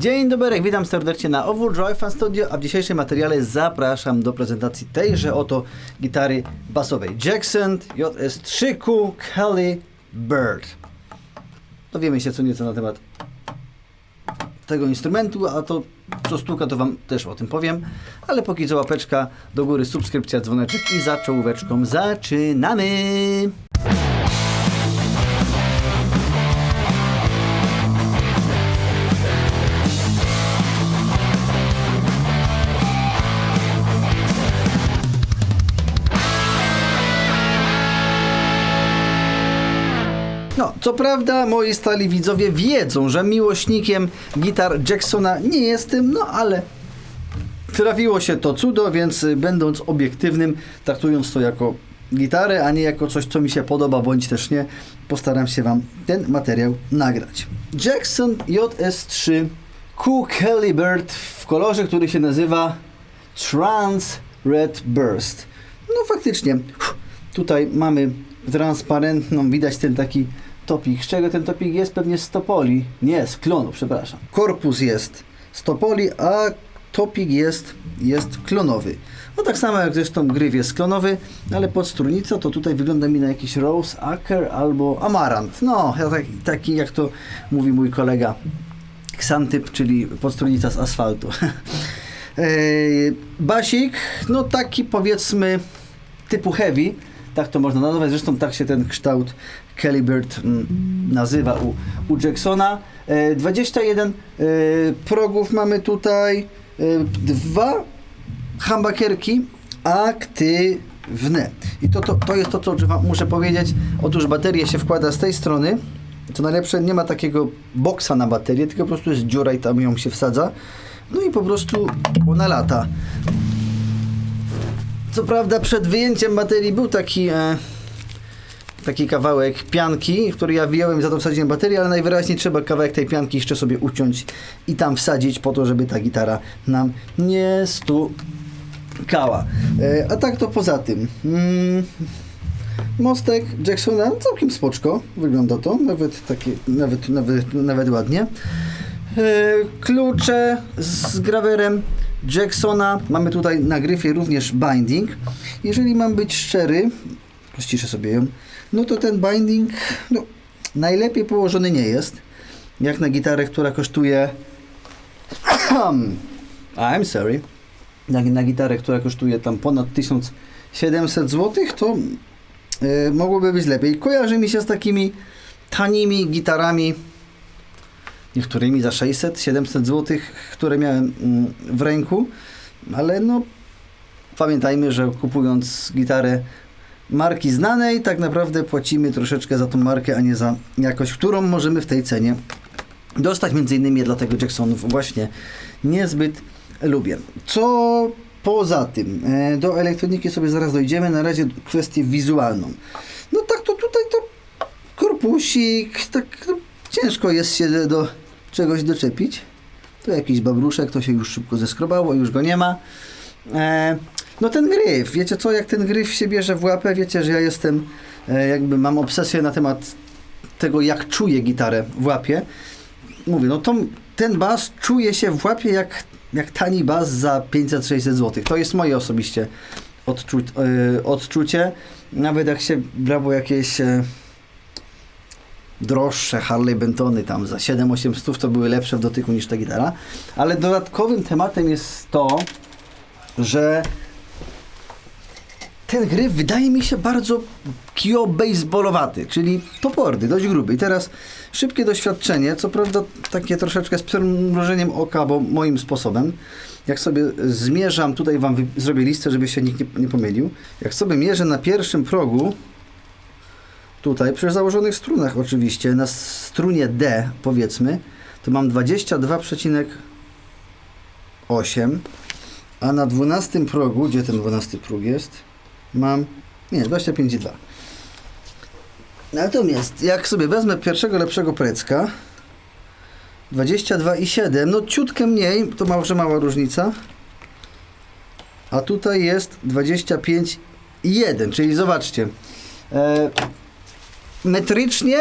Dzień dobry, witam serdecznie na Overdrive Fan Studio, a w dzisiejszym materiale zapraszam do prezentacji tejże oto gitary basowej Jackson JS3Q Kelly Bird. Dowiemy się co nieco na temat tego instrumentu, a to co stuka to wam też o tym powiem, ale póki co łapeczka do góry, subskrypcja, dzwoneczek i za czołóweczką zaczynamy! No, co prawda moi stali widzowie wiedzą, że miłośnikiem gitar Jacksona nie jestem, no ale trafiło się to cudo, więc będąc obiektywnym, traktując to jako gitarę, a nie jako coś, co mi się podoba, bądź też nie, postaram się wam ten materiał nagrać. Jackson JS3Q Kelly Bird w kolorze, który się nazywa Trans Red Burst. No faktycznie, tutaj mamy transparentną, widać ten taki topik. Z czego ten topik jest? Pewnie z topoli. Nie, z klonu, przepraszam. Korpus jest z topoli, a topik jest klonowy. No tak samo jak zresztą gryf jest klonowy, ale podstrójnica to tutaj wygląda mi na jakiś Rose Acker albo Amarant. No, taki jak to mówi mój kolega Xantyp, czyli podstrójnica z asfaltu. Basik, no taki powiedzmy typu heavy, tak to można nazwać, zresztą tak się ten kształt Kelly Bird nazywa u Jacksona. 21 progów mamy tutaj, dwa humbuckerki aktywne. I to jest to, co wam muszę powiedzieć. Otóż baterię się wkłada z tej strony. Co najlepsze, nie ma takiego boksa na baterię, tylko po prostu jest dziura i tam ją się wsadza. No i po prostu ona lata. Co prawda przed wyjęciem baterii był taki kawałek pianki, który ja wyjąłem i za to wsadziłem baterię, ale najwyraźniej trzeba kawałek tej pianki jeszcze sobie uciąć i tam wsadzić po to, żeby ta gitara nam nie stukała. A tak to poza tym. Mostek Jacksona całkiem spoczko wygląda to, nawet ładnie. Klucze z grawerem Jacksona. Mamy tutaj na gryfie również binding. Jeżeli mam być szczery, ściszę sobie ją, no to ten binding najlepiej położony nie jest. Jak na gitarę, która kosztuje I'm sorry. Na gitarę, która kosztuje tam ponad 1700 zł, to mogłoby być lepiej. Kojarzy mi się z takimi tanimi gitarami, niektórymi za 600-700 zł, które miałem w ręku, ale no pamiętajmy, że kupując gitarę marki znanej, tak naprawdę płacimy troszeczkę za tą markę, a nie za jakość, którą możemy w tej cenie dostać. Między innymi dlatego Jacksonów właśnie niezbyt lubię. Co poza tym? Do elektroniki sobie zaraz dojdziemy. Na razie kwestię wizualną. No tak to tutaj to korpusik, tak no, ciężko jest się do czegoś doczepić. To jakiś babruszek, to się już szybko zeskrobało, już go nie ma. No ten gryf, wiecie co, jak ten gryf się bierze w łapę, wiecie, że ja jestem, mam obsesję na temat tego, jak czuję gitarę w łapie. Mówię, no ten bas czuje się w łapie jak tani bas za 500-600 zł. To jest moje osobiście odczucie. Nawet jak się brało jakieś droższe Harley Bentony tam za 7-800, to były lepsze w dotyku niż ta gitara. Ale dodatkowym tematem jest to, że ten gryf wydaje mi się bardzo kio-baseballowaty, czyli toporny, dość gruby. I teraz szybkie doświadczenie, co prawda takie troszeczkę z przymrużeniem oka, bo moim sposobem. Jak sobie zmierzam, tutaj wam zrobię listę, żeby się nikt nie pomylił. Jak sobie mierzę na pierwszym progu, tutaj przy założonych strunach oczywiście, na strunie D powiedzmy, to mam 22,8, a na 12 progu, gdzie ten 12 próg jest, mam, 25,2. Natomiast jak sobie wezmę pierwszego lepszego precka, 22,7, no ciutkę mniej, to może mała różnica, a tutaj jest 25,1, czyli zobaczcie, metrycznie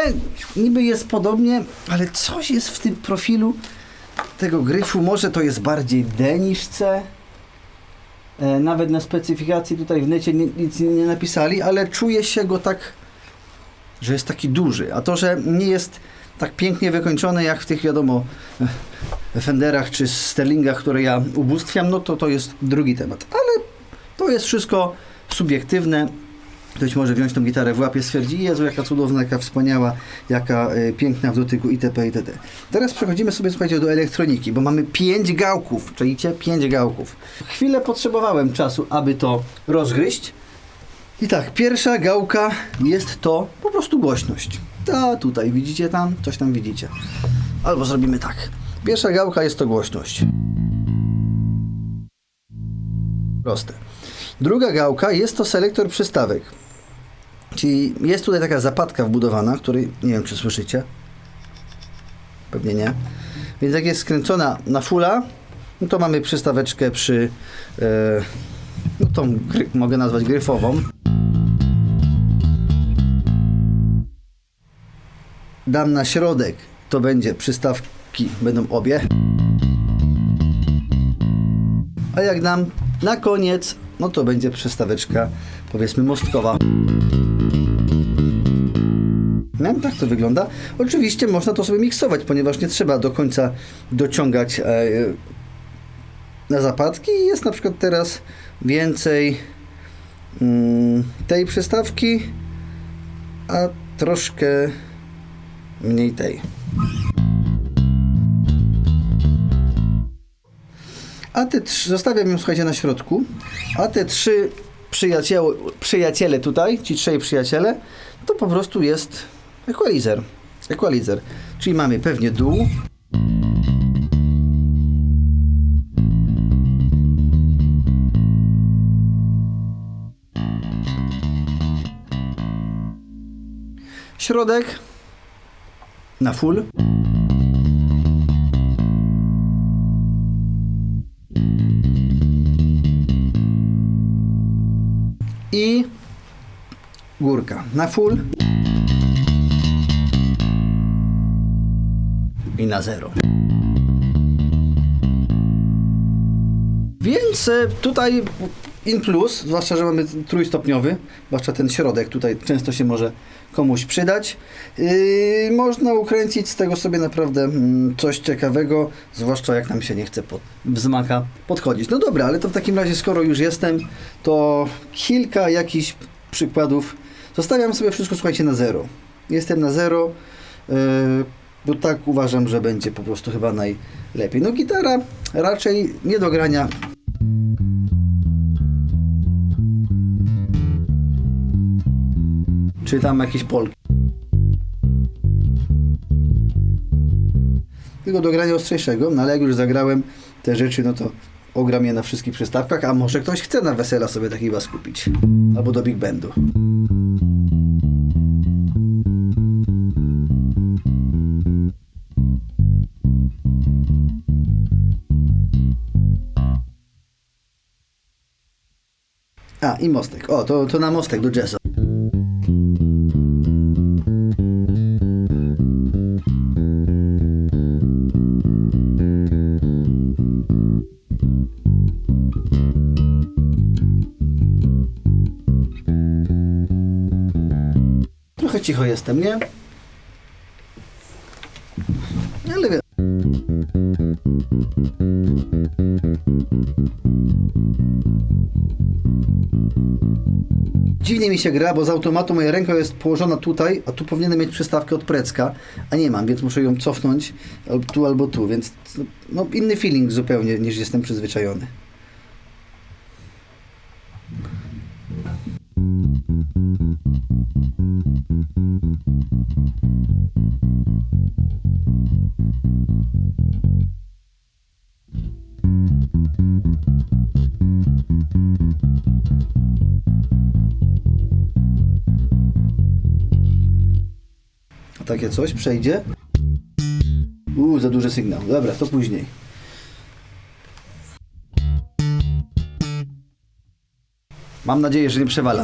niby jest podobnie, ale coś jest w tym profilu tego gryfu, może to jest bardziej D niż C. Nawet na specyfikacji tutaj w necie nic nie napisali, ale czuje się go tak, że jest taki duży. A to, że nie jest tak pięknie wykończony jak w tych, wiadomo, Fenderach czy Sterlingach, które ja ubóstwiam, no to jest drugi temat. Ale to jest wszystko subiektywne. Ktoś może wziąć tą gitarę w łapie, stwierdzi: Jezu, jaka cudowna, jaka wspaniała, jaka piękna w dotyku, itp., itd. Teraz przechodzimy sobie, słuchajcie, do elektroniki, bo mamy 5 gałków, czaicie? 5 gałków. Chwilę potrzebowałem czasu, aby to rozgryźć. I tak, pierwsza gałka jest to po prostu głośność. Ta tutaj, widzicie tam? Coś tam widzicie. Albo zrobimy tak. Pierwsza gałka jest to głośność. Proste. Druga gałka jest to selektor przystawek. Czyli jest tutaj taka zapadka wbudowana, której nie wiem, czy słyszycie. Pewnie nie. Więc jak jest skręcona na fulla, no to mamy przystaweczkę przy no tą mogę nazwać gryfową. Dam na środek, to będzie przystawki, będą obie. A jak dam na koniec, no to będzie przystaweczka, powiedzmy, mostkowa. No, tak to wygląda. Oczywiście można to sobie miksować, ponieważ nie trzeba do końca dociągać na zapadki. Jest na przykład teraz więcej tej przystawki, a troszkę mniej tej. A te trzy, zostawiam ją, słuchajcie, na środku, a te 3 przyjaciele tutaj, ci 3 przyjaciele, to po prostu jest equalizer. Equalizer. Czyli mamy pewnie dół. Środek na full. I górka na full i na 0. Więc tutaj in plus, zwłaszcza, że mamy trójstopniowy, zwłaszcza ten środek tutaj często się może komuś przydać. Można ukręcić z tego sobie naprawdę coś ciekawego, zwłaszcza jak nam się nie chce wzmaka podchodzić. No dobra, ale to w takim razie, skoro już jestem, to kilka jakichś przykładów. Zostawiam sobie wszystko, słuchajcie, na 0. Jestem na 0, bo tak uważam, że będzie po prostu chyba najlepiej. No gitara raczej nie do grania. Czy tam jakieś polki. Tylko do grania ostrzejszego, no ale jak już zagrałem te rzeczy, no to ogram je na wszystkich przystawkach, a może ktoś chce na wesela sobie taki bas kupić. Albo do big bandu. A, i mostek. O, to na mostek do jazzu. Trochę cicho jestem, nie? Ale wiem. Dziwnie mi się gra, bo z automatu moja ręka jest położona tutaj, a tu powinienem mieć przystawkę od precka, a nie mam, więc muszę ją cofnąć albo tu, więc no, inny feeling zupełnie niż jestem przyzwyczajony. A takie coś przejdzie? Za duży sygnał. Dobra, to później. Mam nadzieję, że nie przewala.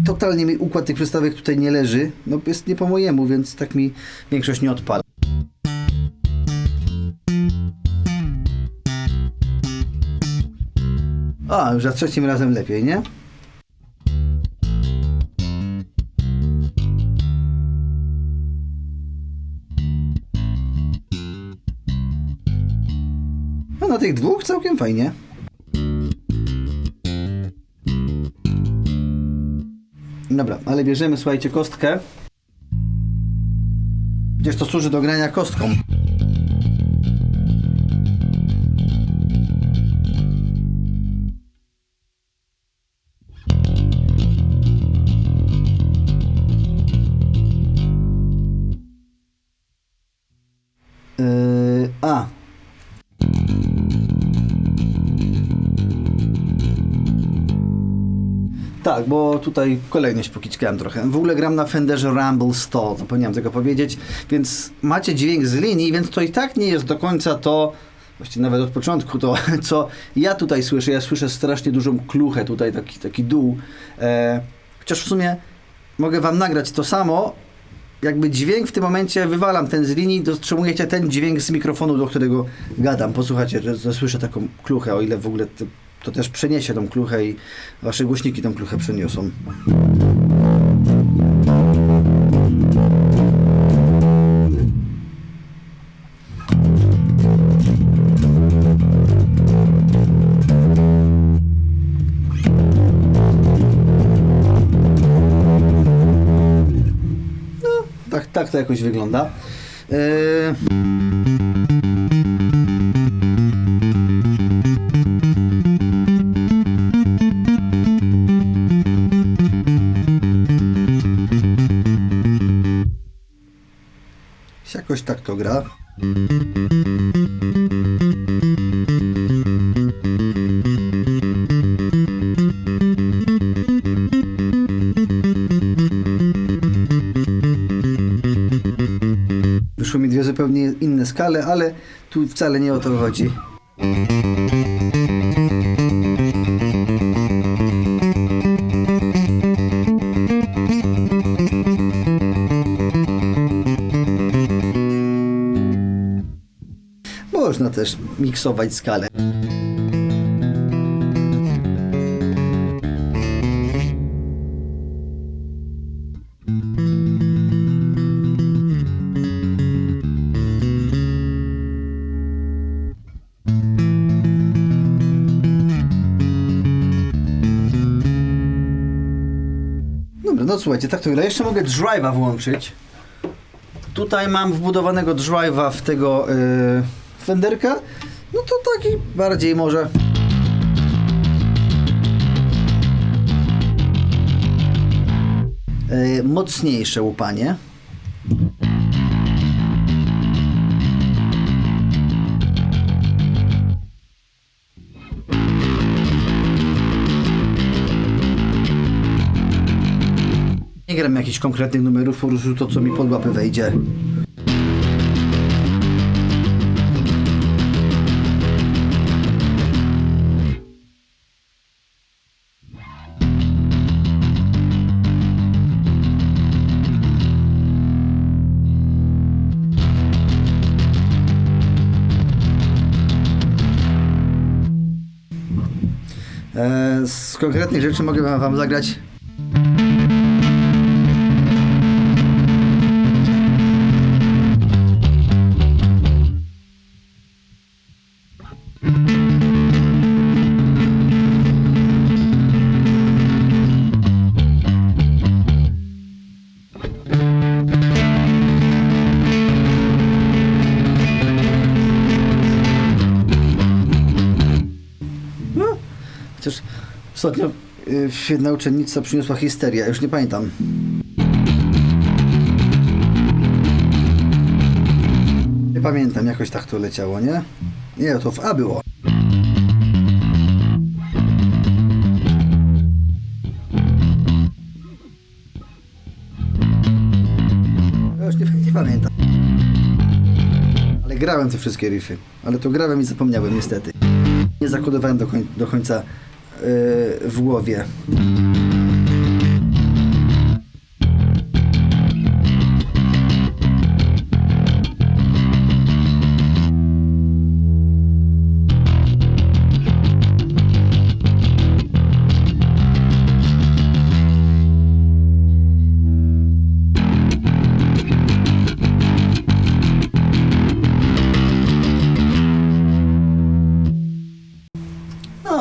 totalnie mi układ tych przystawek tutaj nie leży. No jest nie po mojemu, więc tak mi większość nie odpala. A, już za trzecim razem lepiej, nie? No na tych dwóch całkiem fajnie. Dobra, ale bierzemy, słuchajcie, kostkę. Przecież to służy do grania kostką. Tak, bo tutaj kolejność pokiczkałem trochę. W ogóle gram na Fenderze Rumble 100, zapomniałem tego powiedzieć, więc macie dźwięk z linii, więc to i tak nie jest do końca to, właściwie nawet od początku to, co ja tutaj słyszę. Ja słyszę strasznie dużą kluchę tutaj, taki dół. Chociaż w sumie mogę wam nagrać to samo, jakby dźwięk w tym momencie wywalam ten z linii, dotrzymujecie ten dźwięk z mikrofonu, do którego gadam. Posłuchajcie, że słyszę taką kluchę, o ile w ogóle to też przeniesie tą kluchę i wasze głośniki tą kluchę przeniosą. No, tak to jakoś wygląda. Jakoś tak to gra. Wyszły mi dwie zupełnie inne skale, ale tu wcale nie o to chodzi. Można też miksować skalę. Dobra, no słuchajcie, tak to gra. Jeszcze mogę drive'a włączyć. Tutaj mam wbudowanego drive'a w tego Fenderka. No to taki bardziej może mocniejsze łupanie. Nie gram jakichś konkretnych numerów, po prostu to, co mi pod łapy wejdzie. Z konkretnych rzeczy mogę wam zagrać. Chociaż ostatnio jedna uczennica przyniosła histerię, już nie pamiętam. Nie pamiętam, jakoś tak to leciało, nie? Nie, to w A było. Ja już nie pamiętam. Ale grałem te wszystkie riffy. Ale to grałem i zapomniałem niestety. Nie zakodowałem do końca w głowie.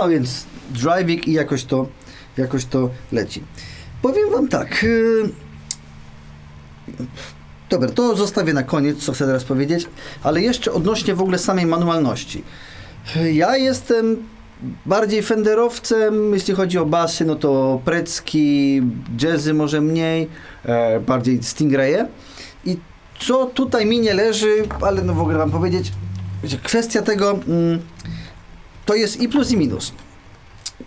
a więc driving i jakoś to leci. Powiem wam tak, dobra, to zostawię na koniec, co chcę teraz powiedzieć, ale jeszcze odnośnie w ogóle samej manualności. Ja jestem bardziej fenderowcem, jeśli chodzi o basy, no to Precki, jazzy może mniej, bardziej Stingraye. I co tutaj mi nie leży, ale no w ogóle wam powiedzieć, że kwestia tego, to jest i plus i minus.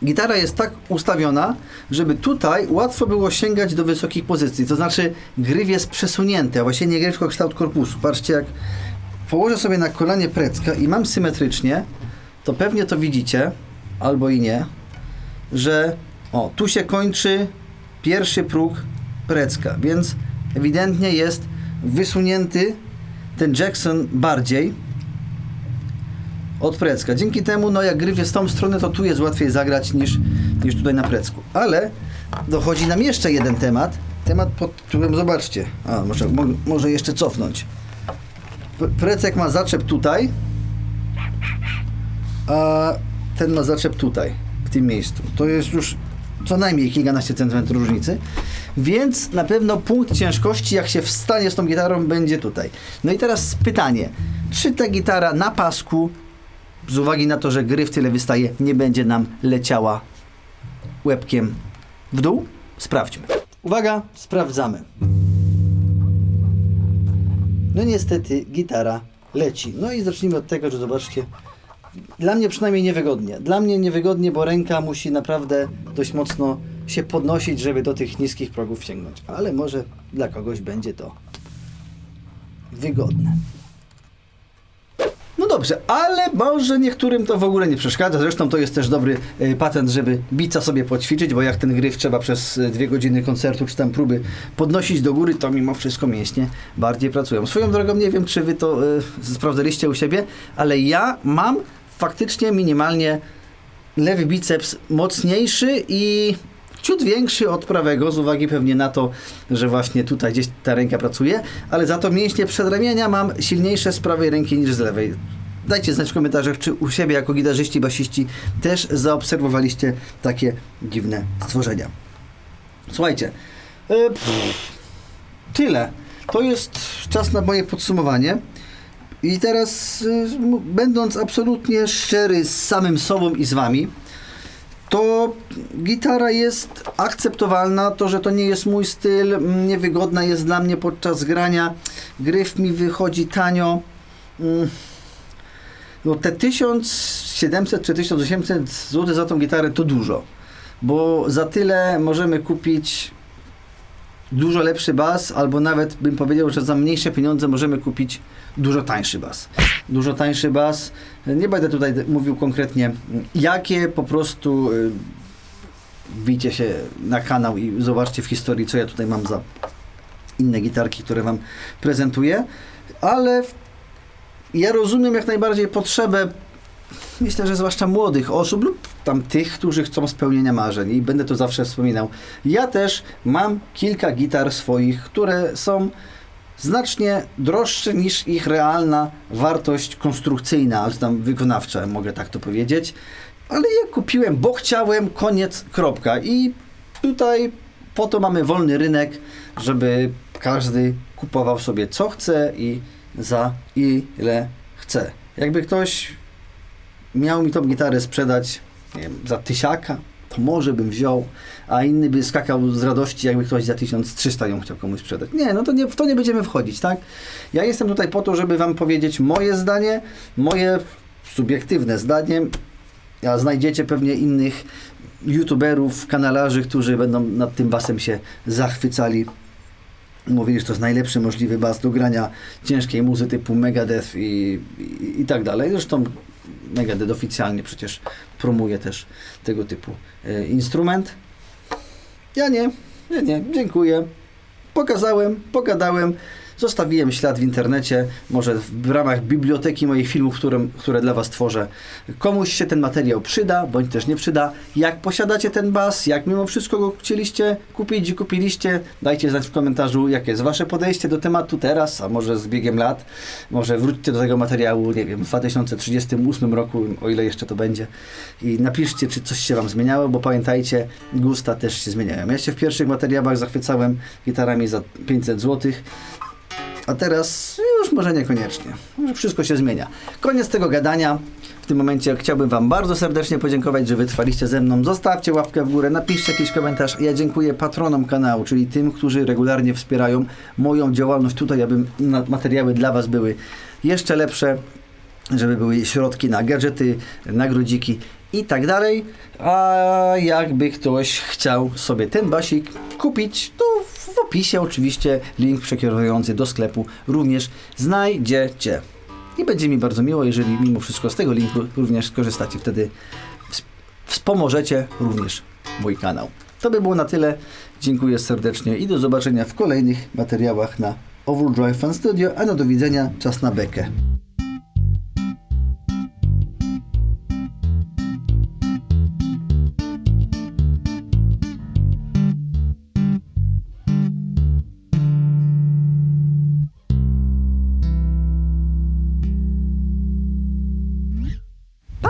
Gitara jest tak ustawiona, żeby tutaj łatwo było sięgać do wysokich pozycji, to znaczy gryw jest przesunięty, a właściwie nie gryw, tylko kształt korpusu. Patrzcie, jak położę sobie na kolanie Precka i mam symetrycznie, to pewnie to widzicie, albo i nie, że tu się kończy pierwszy próg Precka, więc ewidentnie jest wysunięty ten Jackson bardziej od Precka. Dzięki temu, no jak gryf jest w tą stronę, to tu jest łatwiej zagrać niż tutaj na Precku. Ale dochodzi nam jeszcze jeden temat. Temat pod którym, zobaczcie, może jeszcze cofnąć. Precek ma zaczep tutaj, a ten ma zaczep tutaj, w tym miejscu. To jest już co najmniej kilkanaście centymetrów różnicy, więc na pewno punkt ciężkości, jak się wstanie z tą gitarą, będzie tutaj. No i teraz pytanie, czy ta gitara na pasku, z uwagi na to, że gryf tyle wystaje, nie będzie nam leciała łebkiem w dół? Sprawdźmy. Uwaga, sprawdzamy. No niestety gitara leci. No i zacznijmy od tego, że zobaczcie, dla mnie przynajmniej niewygodnie. Dla mnie niewygodnie, bo ręka musi naprawdę dość mocno się podnosić, żeby do tych niskich progów sięgnąć. Ale może dla kogoś będzie to wygodne. No dobrze, ale może niektórym to w ogóle nie przeszkadza. Zresztą to jest też dobry patent, żeby bica sobie poćwiczyć, bo jak ten gryf trzeba przez 2 godziny koncertu czy tam próby podnosić do góry, to mimo wszystko mięśnie bardziej pracują. Swoją drogą nie wiem, czy wy to sprawdzaliście u siebie, ale ja mam faktycznie minimalnie lewy biceps mocniejszy i ciut większy od prawego, z uwagi pewnie na to, że właśnie tutaj gdzieś ta ręka pracuje, ale za to mięśnie przedramienia mam silniejsze z prawej ręki niż z lewej. Dajcie znać w komentarzach, czy u siebie jako gitarzyści, basiści też zaobserwowaliście takie dziwne stworzenia. Słuchajcie, tyle. To jest czas na moje podsumowanie. I teraz, będąc absolutnie szczery z samym sobą i z wami, to gitara jest akceptowalna, to, że to nie jest mój styl, niewygodna jest dla mnie podczas grania, gryf mi wychodzi tanio. No te 1700 czy 1800 zł za tą gitarę to dużo, bo za tyle możemy kupić dużo lepszy bas, albo nawet bym powiedział, że za mniejsze pieniądze możemy kupić dużo tańszy bas. Dużo tańszy bas. Nie będę tutaj mówił konkretnie jakie, po prostu wbijcie się na kanał i zobaczcie w historii, co ja tutaj mam za inne gitarki, które wam prezentuję, ale ja rozumiem jak najbardziej potrzebę, myślę, że zwłaszcza młodych osób lub tam tych, którzy chcą spełnienia marzeń i będę to zawsze wspominał. Ja też mam kilka gitar swoich, które są znacznie droższe niż ich realna wartość konstrukcyjna, albo tam wykonawcza, mogę tak to powiedzieć. Ale ja kupiłem, bo chciałem, koniec, kropka. I tutaj po to mamy wolny rynek, żeby każdy kupował sobie co chce i za ile chce. Jakby ktoś miał mi tą gitarę sprzedać, nie wiem, za 1000, to może bym wziął, a inny by skakał z radości, jakby ktoś za 1300 ją chciał komuś sprzedać. Nie, no to w to nie będziemy wchodzić, tak? Ja jestem tutaj po to, żeby wam powiedzieć moje zdanie, moje subiektywne zdanie, a znajdziecie pewnie innych youtuberów, kanalarzy, którzy będą nad tym basem się zachwycali. Mówili, że to jest najlepszy możliwy bas do grania ciężkiej muzy typu Megadeth i tak dalej. Zresztą Megadeth oficjalnie przecież promuje też tego typu instrument. Ja nie, dziękuję. Pokazałem, pogadałem. Zostawiłem ślad w internecie, może w ramach biblioteki moich filmów, które dla Was tworzę. Komuś się ten materiał przyda, bądź też nie przyda. Jak posiadacie ten bas, jak mimo wszystko go chcieliście kupić i kupiliście, dajcie znać w komentarzu, jakie jest Wasze podejście do tematu teraz, a może z biegiem lat. Może wróćcie do tego materiału, nie wiem, w 2038 roku, o ile jeszcze to będzie. I napiszcie, czy coś się Wam zmieniało, bo pamiętajcie, gusta też się zmieniają. Ja się w pierwszych materiałach zachwycałem gitarami za 500 zł, a teraz już może niekoniecznie. Może wszystko się zmienia. Koniec tego gadania. W tym momencie chciałbym Wam bardzo serdecznie podziękować, że wytrwaliście ze mną. Zostawcie łapkę w górę, napiszcie jakiś komentarz. Ja dziękuję patronom kanału, czyli tym, którzy regularnie wspierają moją działalność tutaj, aby materiały dla Was były jeszcze lepsze, żeby były środki na gadżety, nagrodziki i tak dalej. A jakby ktoś chciał sobie ten basik kupić, to w opisie oczywiście link przekierujący do sklepu również znajdziecie. I będzie mi bardzo miło, jeżeli mimo wszystko z tego linku również skorzystacie. Wtedy wspomożecie również mój kanał. To by było na tyle. Dziękuję serdecznie i do zobaczenia w kolejnych materiałach na Overdrive Fan Studio, a no do widzenia, czas na bekę. Pa!